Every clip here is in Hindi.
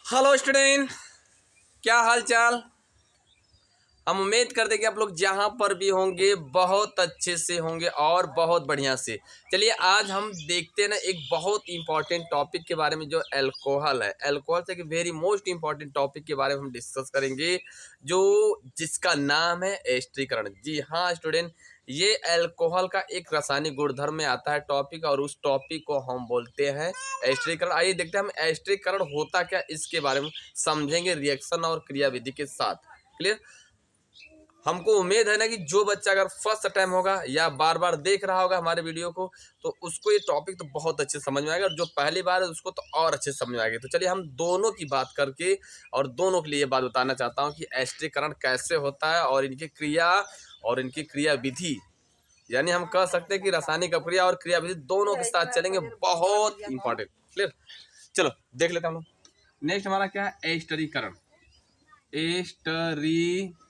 हेलो स्टूडेंट, क्या हाल चाल। हम उम्मीद करते हैं कि आप लोग जहाँ पर भी होंगे बहुत अच्छे से होंगे और बहुत बढ़िया से। चलिए आज हम देखते हैं ना एक बहुत इंपॉर्टेंट टॉपिक के बारे में जो अल्कोहल है। अल्कोहल से एक वेरी मोस्ट इंपॉर्टेंट टॉपिक के बारे में हम डिस्कस करेंगे जो जिसका नाम है एस्टरीकरण। जी हाँ स्टूडेंट, ये अल्कोहल का एक रासायनिक गुणधर्म में आता है टॉपिक और उस टॉपिक को हम बोलते हैं एस्टरीकरण। आइए देखते हैं हम एस्टरीकरण होता क्या इसके बारे में समझेंगे रिएक्शन और क्रियाविधि के साथ। क्लियर। हमको उम्मीद है ना कि जो बच्चा अगर फर्स्ट टाइम होगा या बार बार देख रहा होगा हमारे वीडियो को तो उसको ये टॉपिक तो बहुत अच्छे समझ में आएगा और जो पहली बार है उसको तो और अच्छे समझ में आएगी। तो चलिए हम दोनों की बात करके और दोनों के लिए ये बात बताना चाहता हूँ कि एस्टरीकरण कैसे होता है और इनकी क्रिया और इनकी क्रिया विधि, यानी हम कह सकते हैं कि रासायनिक अभिक्रिया और क्रिया विधि दोनों के साथ चलेंगे, बहुत इंपॉर्टेंट। क्लियर। चलो देख लेते हैं हम लोग। नेक्स्ट हमारा क्या है, एस्टरीकरण। एस्टरीकरण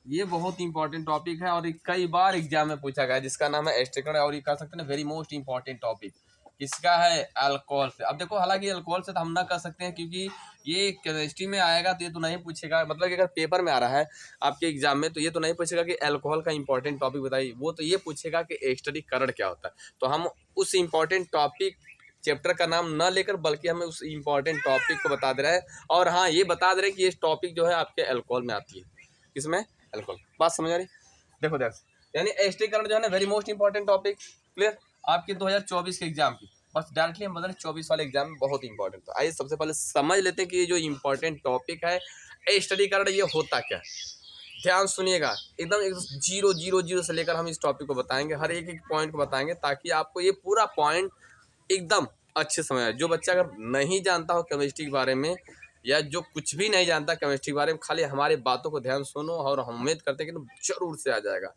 ये बहुत इंपॉर्टेंट टॉपिक है और कई बार एग्जाम में पूछा गया है, जिसका नाम है एस्टरीकरण और ये कह सकते हैं वेरी मोस्ट इंपॉर्टेंट टॉपिक। किसका है, अल्कोहल से। अब देखो हालांकि अल्कोहल से तो हम ना कर सकते हैं क्योंकि ये केमिस्ट्री में आएगा तो ये तो नहीं पूछेगा, मतलब कि अगर पेपर में आ रहा है आपके एग्जाम में तो ये तो नहीं पूछेगा कि अल्कोहल का इंपॉर्टेंट टॉपिक बताइए, वो तो ये पूछेगा कि एस्टरीकरण क्या होता है। तो हम उस इंपॉर्टेंट टॉपिक चैप्टर का नाम न लेकर बल्कि हमें उस इंपॉर्टेंट टॉपिक को बता दे रहा है। और हाँ ये बता दे रहे हैं कि ये टॉपिक जो है आपके अल्कोहल में आती है। किसमें, अल्कोहल। बात समझ आ रही। देखो यानी एस्टरीकरण जो है ना very most important topic. Clear. आपके 2024 के एग्जाम की बस डायरेक्टली हम बदल 24 वाले एग्जाम में बहुत इंपॉर्टेंट। तो आइए सबसे पहले समझ लेते हैं कि ये जो इंपॉर्टेंट टॉपिक है एस्टरीकरण ये होता क्या है। ध्यान सुनिएगा, एकदम जीरो जीरो जीरो से लेकर हम इस टॉपिक को बताएंगे, हर एक एक पॉइंट को बताएंगे ताकि आपको ये पूरा पॉइंट एकदम अच्छे समझ आए। जो बच्चा अगर नहीं जानता हो केमिस्ट्री के बारे में या जो कुछ भी नहीं जानता केमिस्ट्री के बारे में, खाली हमारे बातों को ध्यान सुनो और हम उम्मीद करते हैं कि जरूर से आ जाएगा।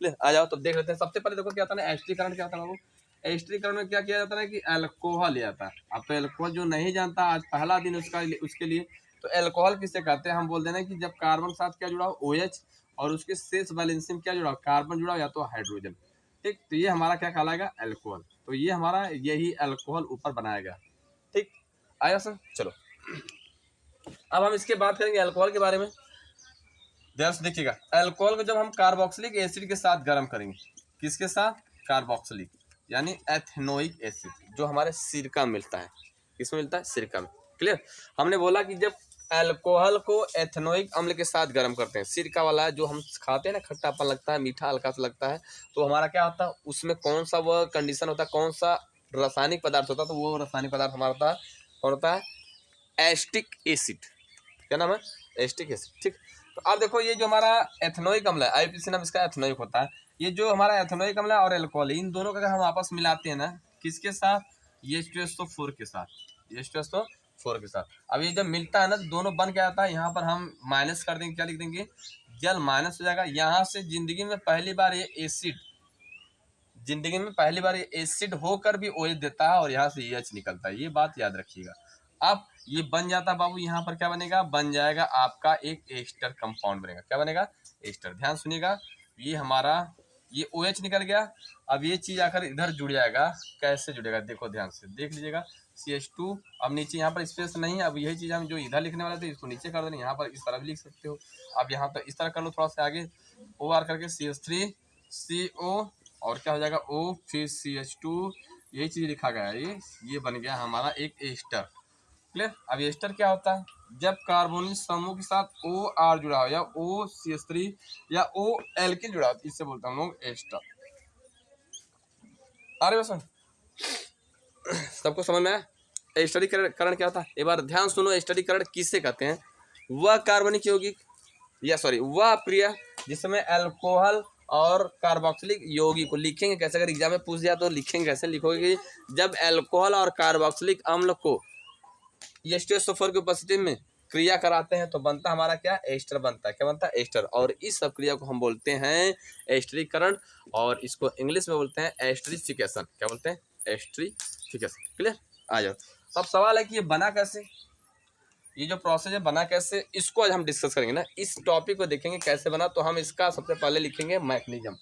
क्लियर। आ जाओ तो देख लेते हैं। सबसे पहले देखो क्या होता है एस्टरीकरण। क्या होता है बाबू, एस्टरीकरण में क्या किया जाता है कि अल्कोहल लिया जाता है। अब तो अल्कोहल जो नहीं जानता आज पहला दिन उसके लिए तो अल्कोहल किसे कहते हैं, हम बोल देना कि जब कार्बन के साथ क्या जुड़ा हो OH और उसके शेष वैलेंसी में क्या जुड़ा हो, कार्बन जुड़ा हो या तो हाइड्रोजन। ठीक, तो ये हमारा क्या कहलाएगा, अल्कोहल। तो ये हमारा यही अल्कोहल ऊपर बनाया गया। ठीक आया सर। चलो अब हम इसके बात करेंगे अल्कोहल के बारे में। ध्यान से देखिएगा, अल्कोहल को जब हम कार्बोक्सिलिक एसिड के साथ गर्म करेंगे, किसके साथ, कार्बोक्सिलिक यानी एथेनोइक एसिड जो हमारे सिरका मिलता है। किसमें मिलता है, सिरका में। क्लियर। हमने बोला कि जब अल्कोहल को एथेनोइक अम्ल के साथ गर्म करते हैं, सिरका वाला जो हम खाते हैं ना, खट्टापन लगता है, मीठा हल्का सा लगता है, तो हमारा क्या होता है उसमें कौन सा वह कंडीशन होता है, कौन सा रासायनिक पदार्थ होता है, तो वो रासायनिक पदार्थ हमारा होता है कौन होता है, एस्टिक एसिड। क्या नाम है, एस्टिक एसिड। ठीक। तो अब देखो ये जो हमारा एथेनोइक अम्ल है, आईपीसी नाम इसका एथेनोइक होता है। ये जो हमारा एथेनोइक अम्ल है और अल्कोहल, इन दोनों का अगर हम आपस में मिलाते हैं ना, किसके साथ, H2SO4 के साथ, H2SO4 के साथ। अब ये जब मिलता है ना तो दोनों बन के आता है, यहाँ पर हम माइनस कर देंगे, क्या लिख देंगे, जल माइनस हो जाएगा। यहाँ से जिंदगी में पहली बार ये एसिड, जिंदगी में पहली बार ये एसिड होकर भी OH देता है और यहाँ से EH निकलता है, ये बात याद रखिएगा। अब ये बन जाता है बाबू, यहाँ पर क्या बनेगा, बन जाएगा आपका एक एस्टर कंपाउंड बनेगा। क्या बनेगा, एस्टर। ध्यान सुनिएगा, ये हमारा ये OH निकल गया। अब ये चीज आकर इधर जुड़ जाएगा। कैसे जुड़ेगा, देखो ध्यान से देख लीजिएगा, CH2। अब नीचे यहाँ पर स्पेस नहीं है, अब यही चीज हम जो इधर लिखने वाले थे इसको नीचे कर देना, यहाँ पर इस तरह भी लिख सकते हो। अब यहाँ पर इस तरह कर लो, थोड़ा सा आगे OR करके CH3CO और क्या हो जाएगा O, फिर CH2, यही चीज लिखा गया है। ये बन गया हमारा एक एस्टर। क्लियर। अब एस्टर क्या होता है, जब कार्बोनिल समूह के साथ OR जुड़ा हो या OCH3 या O एल्किन जुड़ा हो, इससे बोलते हैं हम लोग एस्टर। अरे बस सबको समझ में आया एस्टरीकरण क्या होता है। एक बार ध्यान सुनो, एस्टरीकरण किससे कहते हैं, वह कार्बनिक यौगिक या सॉरी वह अप्रिय जिसमें अल्कोहल और कार्बोक्सिलिक यौगिक को लिखेंगे कैसे, अगर एग्जाम में पूछ दिया तो लिखेंगे कैसे, लिखोगे कि जब अल्कोहल और कार्बोक्सिलिक अम्ल को H2SO4 की उपस्थिति में क्रिया कराते हैं तो बनता हमारा क्या, एस्टर बनता है। क्या बनता है, एस्टर। और इस सब क्रिया को हम बोलते हैं एस्टरीकरण और इसको इंग्लिश में बोलते हैं एस्टरीफिकेशन। क्या बोलते हैं, एस्टरीफिकेशन। क्लियर। आ जाओ। अब सवाल है कि ये बना कैसे, ये जो प्रोसेस है बना कैसे, इसको आज हम डिस्कस करेंगे ना, इस टॉपिक को देखेंगे कैसे बना। तो हम इसका सबसे पहले लिखेंगे मैकेनिज्म।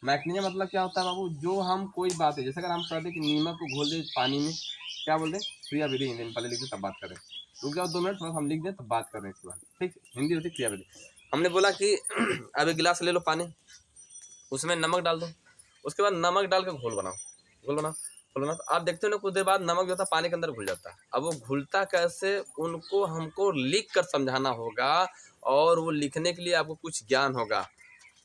मैकेनिज्म मतलब क्या होता है बाबू, जो हम कोई बात है, जैसे अगर हम कहते हैं कि नीमक को घोल दे पानी में क्या बोलते हैं, क्रियाविधि हिंदी में पहले लिख दे तब बात करें। रुक जाओ 2 मिनट, थोड़ा हम लिख दें तब बात करें इसके बाद, ठीक। हिंदी होती क्रियाविधि। हमने बोला कि अब एक गिलास ले लो पानी, उसमें नमक डाल दो, उसके बाद नमक डाल के घोल बनाओ, घोल बनाओ, घोल बनाओ। तो आप देखते हो ना कुछ देर बाद नमक जो होता है पानी के अंदर घुल जाता है। अब वो घुलता कैसे, उनको हमको लिख कर समझाना होगा, और वो लिखने के लिए आपको कुछ ज्ञान होगा।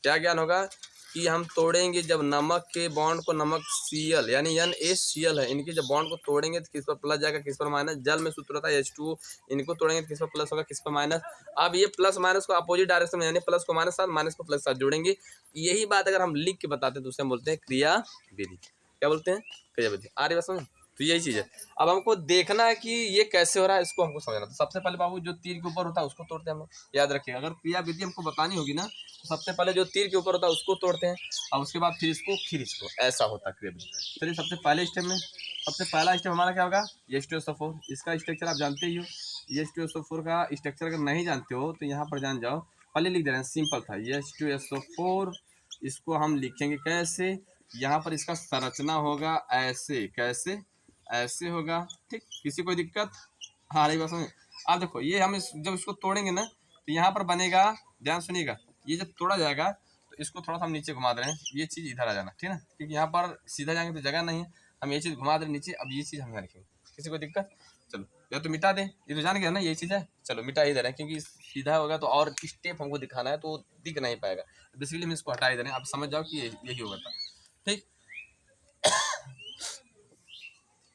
क्या ज्ञान होगा कि हम तोड़ेंगे जब नमक के बॉन्ड को, नमक Cl यानी NaCl है, इनके जब बॉन्ड को तोड़ेंगे तो किस पर प्लस जाएगा, किस पर माइनस। जल में सूत्र होता है H2O, इनको तोड़ेंगे तो किस पर प्लस होगा, किस पर माइनस। अब ये प्लस माइनस को अपोजिट डायरेक्शन में, यानी प्लस को माइनस साथ, माइनस को प्लस साथ जोड़ेंगे। यही बात अगर हम लिख के बताते हैं तो उसे हम बोलते हैं क्रिया विधि। क्या बोलते हैं, क्रिया विधि। आ रही बात समझ। तो यही चीज़ है। अब हमको देखना है कि ये कैसे हो रहा है, इसको हमको समझना। तो सबसे पहले बाबू जो तीर के ऊपर होता है उसको तोड़ते हैं हम लोग, याद रखिएगा। अगर क्रिया विधि हमको बतानी होगी ना, तो सबसे पहले जो तीर के ऊपर होता है उसको तोड़ते हैं, और उसके बाद फिर इसको, ऐसा होता है क्रिया विधि। चलिए सबसे पहले स्टेप में, सबसे पहला स्टेप हमारा क्या होगा, H2SO4। इसका स्ट्रक्चर आप जानते ही हो। H2SO4 का स्ट्रक्चर अगर नहीं जानते हो तो यहाँ पर जान जाओ, पहले लिख दे रहे हैं, सिंपल था। H2SO4, इसको हम लिखेंगे कैसे, यहाँ पर इसका संरचना होगा ऐसे, कैसे, ऐसे होगा, ठीक। किसी कोई दिक्कत, हाँ रही बात समझ। अब देखो ये हम जब इसको तोड़ेंगे ना, तो यहाँ पर बनेगा, ध्यान सुनिएगा, ये जब तोड़ा जाएगा तो इसको थोड़ा सा हम नीचे घुमा दे रहे हैं, ये चीज़ इधर आ जाना, ठीक है ना, क्योंकि यहाँ पर सीधा जाएंगे तो जगह नहीं है, हम ये चीज़ घुमा दे रहे नीचे। अब ये चीज़ हम यहाँ लिखेंगे, किसी को दिक्कत, चलो या तो मिटा दें, ये तो जान गया ना ये चीज़ है, चलो मिटा ही दे रहे हैं, क्योंकि सीधा होगा तो और स्टेप हमको दिखाना है तो दिख नहीं पाएगा, बेसिकली हम इसको हटा ही दे रहे हैं। आप समझ जाओ कि यही होगा था, ठीक।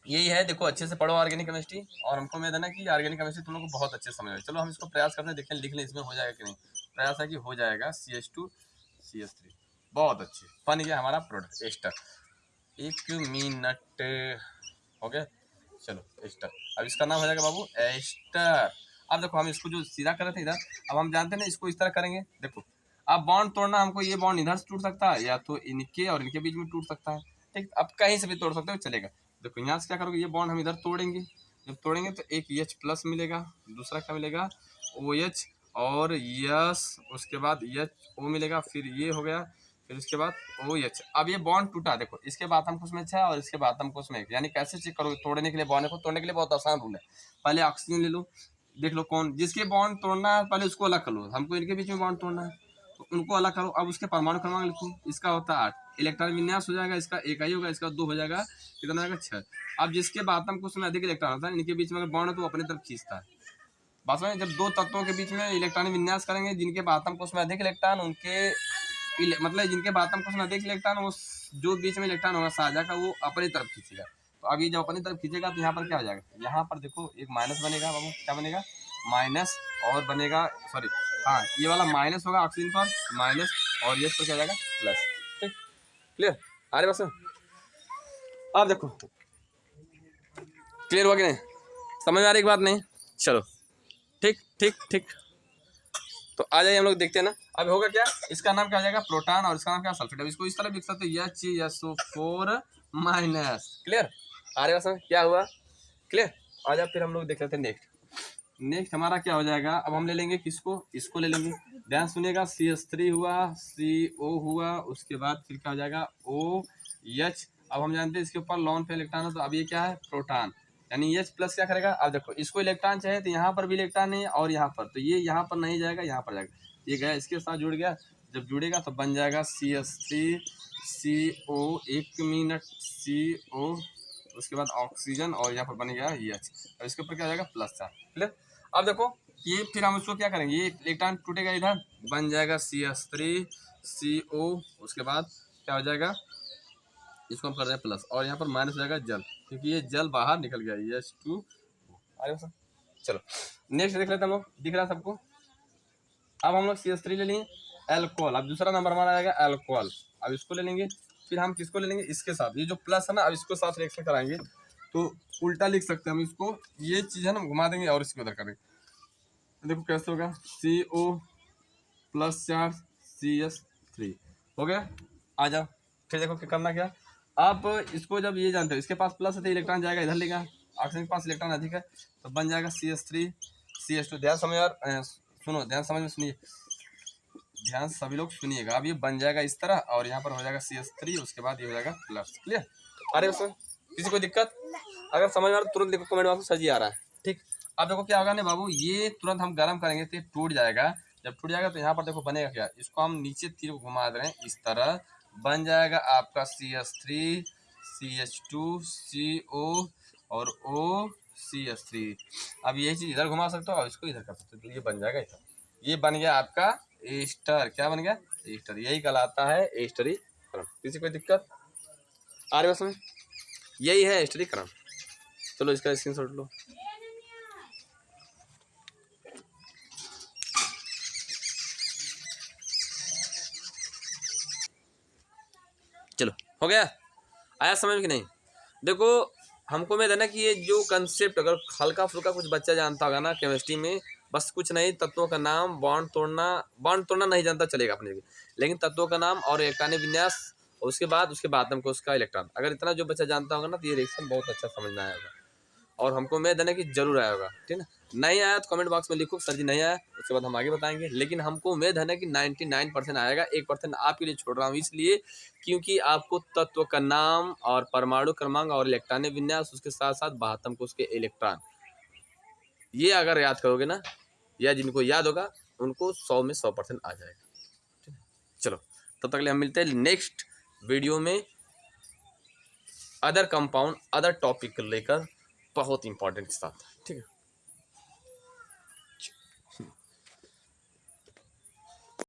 यही है, देखो अच्छे से पढ़ो ऑर्गेनिक केमिस्ट्री, और हमको उम्मीद है ना कि ऑर्गेनिक केमिस्ट्री तुम लोग को बहुत अच्छे समझ आए। चलो हम इसको प्रयास करते हैं, देखें लिख लें इसमें हो जाएगा कि नहीं। प्रयास है कि हो जाएगा। CH2CH3, बहुत अच्छे, बन गया हमारा प्रोडक्ट एस्टर। 1 मिनट हो गया, चलो एस्टर। अब इसका नाम हो जाएगा बाबू एस्टर। अब देखो हम इसको जो सीधा कर रहे थे इधर, अब हम जानते हैं ना इसको इस तरह करेंगे। देखो अब बॉन्ड तोड़ना हमको, ये बॉन्ड इधर से टूट सकता है या तो इनके और इनके बीच में टूट सकता है, ठीक। अब कहीं से भी तोड़ सकते हो, चलेगा। देखो यहाँ से क्या करोगे, ये बॉन्ड हम इधर तोड़ेंगे, जब तोड़ेंगे तो एक H प्लस मिलेगा, दूसरा क्या मिलेगा OH, और यस, उसके बाद HO मिलेगा, फिर ये हो गया, फिर उसके बाद OH। अब ये बॉन्ड टूटा, देखो इसके बाद हमको उसमें 6 और इसके बाद हमको उसमें 1, यानी कैसे चेक करोगे तोड़ने के लिए, बॉन्ड को तोड़ने के लिए बहुत आसान रूल है। पहले ऑक्सीजन ले लो, देख लो कौन जिसके बॉन्ड तोड़ना है, पहले उसको अलग कर लो। हमको इनके बीच में बॉन्ड तोड़ना है तो उनको अलग करो। अब उसके परमाणु क्रमांक लिखो, इसका होता है 8, इलेक्ट्रॉन विन्यास हो जाएगा, इसका 1 ही होगा, इसका 2 हो जाएगा, कितना आएगा 6। अब जिसके बातम कोष में अधिक इलेक्ट्रॉन होता है, इनके बीच में अगर बॉन्ड है तो वो अपनी तरफ खींचता है। बात में जब 2 तत्वों के बीच में इलेक्ट्रॉन विन्यास करेंगे, जिनके बातम कोष में अधिक इलेक्ट्रॉन, उनके मतलब जिनके बातम कोष में अधिक इलेक्ट्रॉन, वो जो बीच में इलेक्ट्रॉन होगा साझा का, वो अपनी तरफ खींचेगा। तो अब ये जब अपनी तरफ खींचेगा तो यहाँ पर क्या हो जाएगा, यहाँ पर देखो एक माइनस बनेगा बाबू, क्या बनेगा माइनस, और बनेगा सॉरी, हाँ ये वाला माइनस होगा ऑक्सीजन पर माइनस, और ये पर क्या जाएगा प्लस, ठीक। क्लियर, अरे बस अब देखो क्लियर हुआ कि नहीं, समझ में आ रही बात नहीं, चलो ठीक ठीक ठीक। तो आ जाइए हम लोग देखते हैं ना, अब होगा क्या, इसका नाम क्या हो जाएगा प्रोटॉन, और इसका नाम क्या सल्फेट। अब इसको इस तरह लिख सकते हैं HSO4 माइनस। क्लियर, आ रही बात क्या हुआ, क्लियर। आ जाओ फिर हम लोग देख लेते हैं नेक्स्ट हमारा क्या हो जाएगा। अब हम ले लेंगे किसको, इसको ले लेंगे, ध्यान सुनिएगा। CH3 हुआ, CO हुआ, उसके बाद फिर क्या हो जाएगा OH। अब हम जानते हैं इसके ऊपर लॉन पे इलेक्ट्रॉन है, तो अब ये क्या है प्रोटॉन, यानी H प्लस क्या करेगा। अब देखो इसको इलेक्ट्रॉन चाहिए तो यहाँ पर भी इलेक्ट्रॉन है, और यहाँ पर, तो ये यहाँ पर नहीं जाएगा, यहाँ पर जाएगा, ये गया इसके साथ जुड़ गया, जब जुड़ेगा तो बन जाएगा CH3 CO, 1 मिनट CO, उसके बाद ऑक्सीजन, और यहाँ पर बन गया H, और इसके ऊपर क्या हो जाएगा प्लस चार्ज। क्लियर। अब देखो ये फिर हम इसको क्या करेंगे, ये इलेक्ट्रॉन टूटेगा इधर, बन जाएगा CH3 CO, उसके बाद क्या हो जाएगा, इसको हम कर रहे हैं प्लस, और यहाँ पर माइनस हो जाएगा जल, क्योंकि ये जल बाहर निकल गया H2। अरे सर चलो नेक्स्ट देख लेते हैं हम लोग, दिख रहा है सबको। अब हम लोग CH3 ले लिए, एल्कोहल, अब दूसरा नंबर हमारा आएगा एल्कोहल। अब इसको ले लेंगे, फिर हम किसको ले लेंगे, इसके साथ, ये जो प्लस है ना, अब इसको साथ रिएक्शन कराएंगे तो उल्टा लिख सकते हैं हम इसको, ये चीज़ है ना घुमा देंगे और इसको उधर करेंगे, देखो कैसे होगा CO प्लस चार्ज CH3 हो गया। आ जाओ फिर देखो क्या करना, क्या आप इसको जब ये जानते हो इसके पास प्लस है तो इलेक्ट्रॉन जाएगा इधर लेगा, ऑक्सीजन के पास इलेक्ट्रॉन अधिक है तो बन जाएगा CH3 CH2। ध्यान समझ यार, सुनो ध्यान समझ में सुनिए, ध्यान सभी लोग सुनिएगा। अब ये बन जाएगा इस तरह, और यहाँ पर हो जाएगा CH3, उसके बाद ये हो जाएगा प्लस। क्लियर, अरे उसमें किसी को दिक्कत, अगर समझ में आ रहा है तुरंत देखो कमेंट बॉक्स में सर जी आ रहा है। ठीक, अब देखो क्या होगा ना बाबू, ये तुरंत हम गर्म करेंगे तो ये टूट जाएगा। जब टूट जाएगा तो यहाँ पर देखो बनेगा क्या, इसको हम नीचे तीर को घुमा दे रहे हैं, इस तरह बन जाएगा आपका CH3 CH2 CO और OCH3। अब यही चीज़ इधर घुमा सकते हो और इसको इधर कर सकते हो, तो ये बन जाएगा इधर। ये बन गया आपका एस्टर। क्या बन गया? एस्टर। यही कहलाता है एस्टरीकरण। किसी कोई दिक्कत आ रही है उसमें? यही है एस्टरीकरण। चलो इसका स्क्रीनशॉट लो। चलो हो गया, आया समझ में कि नहीं? देखो हमको उम्मीद है ना कि ये जो कंसेप्ट अगर हल्का फुल्का कुछ बच्चा जानता होगा ना केमिस्ट्री में, बस कुछ नहीं, तत्वों का नाम, बॉन्ड तोड़ना नहीं जानता चलेगा अपने लिए, लेकिन तत्वों का नाम और इलेक्ट्रॉनिक विन्यास, और उसके बाद हमको उसका इलेक्ट्रॉन, अगर इतना जो बच्चा जानता होगा ना तो ये रिएक्शन बहुत अच्छा समझ में आएगा। और हमको उम्मीद है ना कि जरूर आया होगा। ठीक है, नहीं आया तो कमेंट बॉक्स में लिखो सर जी नहीं आया, उसके बाद हम आगे बताएंगे। लेकिन हमको उम्मीद है ना कि 99% आएगा, 1% आपके लिए छोड़ रहा हूँ इसलिए क्योंकि आपको तत्व का नाम और परमाणु क्रमांक और इलेक्ट्रॉनिक विन्यास, उसके साथ साथ 72 को उसके इलेक्ट्रॉन, ये अगर याद करोगे ना, या जिनको याद होगा उनको 100 में 100% आ जाएगा। चलो तब तक के लिए हम मिलते हैं नेक्स्ट वीडियो में अदर कंपाउंड, अदर टॉपिक लेकर, बहुत इंपॉर्टेंट के साथ। ठीक है।